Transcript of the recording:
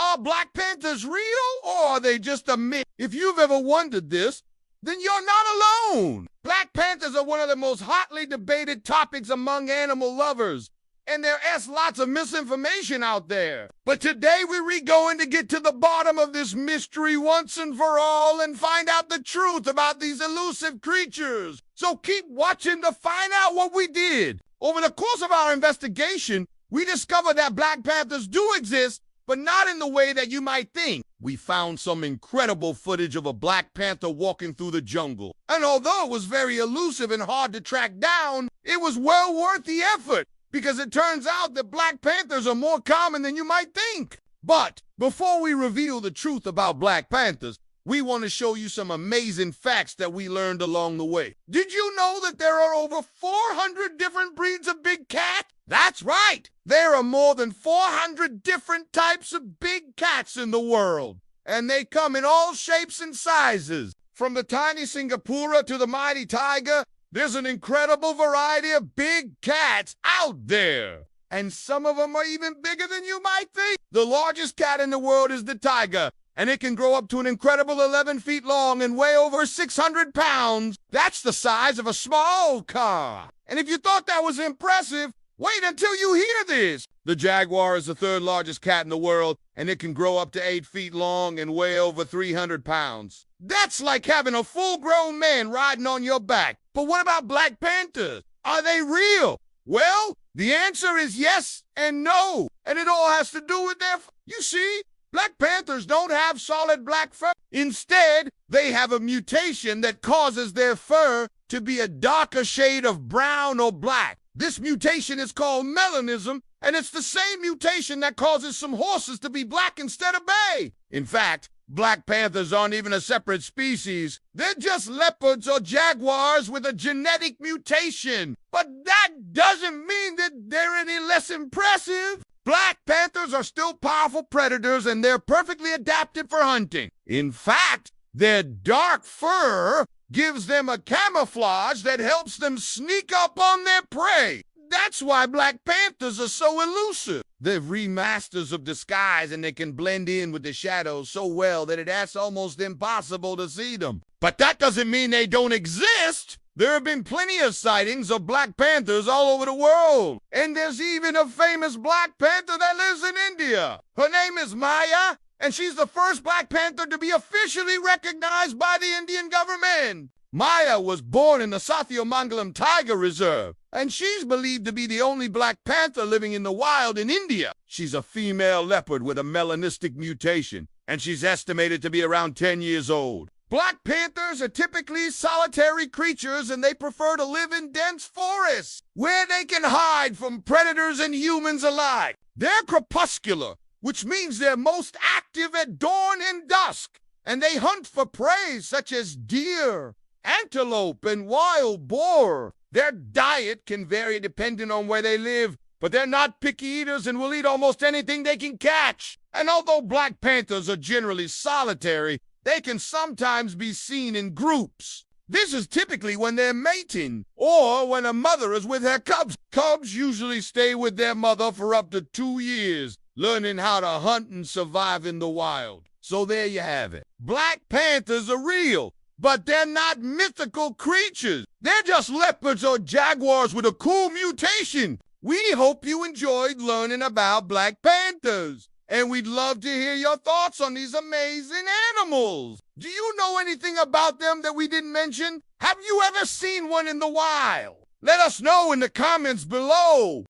Are Black Panthers real, or are they just a myth? If you've ever wondered this, then you're not alone. Black Panthers are one of the most hotly debated topics among animal lovers, and there's lots of misinformation out there. But today we're going to get to the bottom of this mystery once and for all and find out the truth about these elusive creatures. So keep watching to find out what we did. Over the course of our investigation, we discovered that Black Panthers do exist, but not in the way that you might think. We found some incredible footage of a Black Panther walking through the jungle. And although it was very elusive and hard to track down, it was well worth the effort, because it turns out that Black Panthers are more common than you might think. But before we reveal the truth about Black Panthers, we want to show you some amazing facts that we learned along the way. Did you know that there are over 400 different breeds of big cat? That's right! There are more than 400 different types of big cats in the world, and they come in all shapes and sizes. From the tiny Singapura to the mighty tiger, there's an incredible variety of big cats out there. And some of them are even bigger than you might think. The largest cat in the world is the tiger, and it can grow up to an incredible 11 feet long and weigh over 600 pounds. That's the size of a small car. And if you thought that was impressive, wait until you hear this. The jaguar is the third largest cat in the world, and it can grow up to 8 feet long and weigh over 300 pounds. That's like having a full-grown man riding on your back. But what about Black Panthers? Are they real? Well, the answer is yes and no, and it all has to do with you see, Black Panthers don't have solid black fur. Instead, they have a mutation that causes their fur to be a darker shade of brown or black. This mutation is called melanism, and it's the same mutation that causes some horses to be black instead of bay. In fact, Black Panthers aren't even a separate species. They're just leopards or jaguars with a genetic mutation. But that doesn't mean that they're any less impressive. Black Panthers are still powerful predators, and they're perfectly adapted for hunting. In fact, their dark fur gives them a camouflage that helps them sneak up on their prey. That's why Black Panthers are so elusive. They're remasters of disguise, and they can blend in with the shadows so well that it's almost impossible to see them. But that doesn't mean they don't exist. There have been plenty of sightings of Black Panthers all over the world. And there's even a famous Black Panther that lives in India. Her name is Maya, and she's the first Black Panther to be officially recognized by the Indian government. Maya was born in the Sathyamangalam Tiger Reserve, and she's believed to be the only Black Panther living in the wild in India. She's a female leopard with a melanistic mutation, and she's estimated to be around 10 years old. Black Panthers are typically solitary creatures, and they prefer to live in dense forests, where they can hide from predators and humans alike. They're crepuscular, which means they're most active at dawn and dusk, and they hunt for prey such as deer, antelope, and wild boar. Their diet can vary depending on where they live, but they're not picky eaters and will eat almost anything they can catch. And although Black Panthers are generally solitary, they can sometimes be seen in groups. This is typically when they're mating, or when a mother is with her cubs. Cubs usually stay with their mother for up to 2 years, learning how to hunt and survive in the wild. So there you have it. Black Panthers are real, but they're not mythical creatures. They're just leopards or jaguars with a cool mutation. We hope you enjoyed learning about Black Panthers, and we'd love to hear your thoughts on these amazing animals. Do you know anything about them that we didn't mention? Have you ever seen one in the wild? Let us know in the comments below.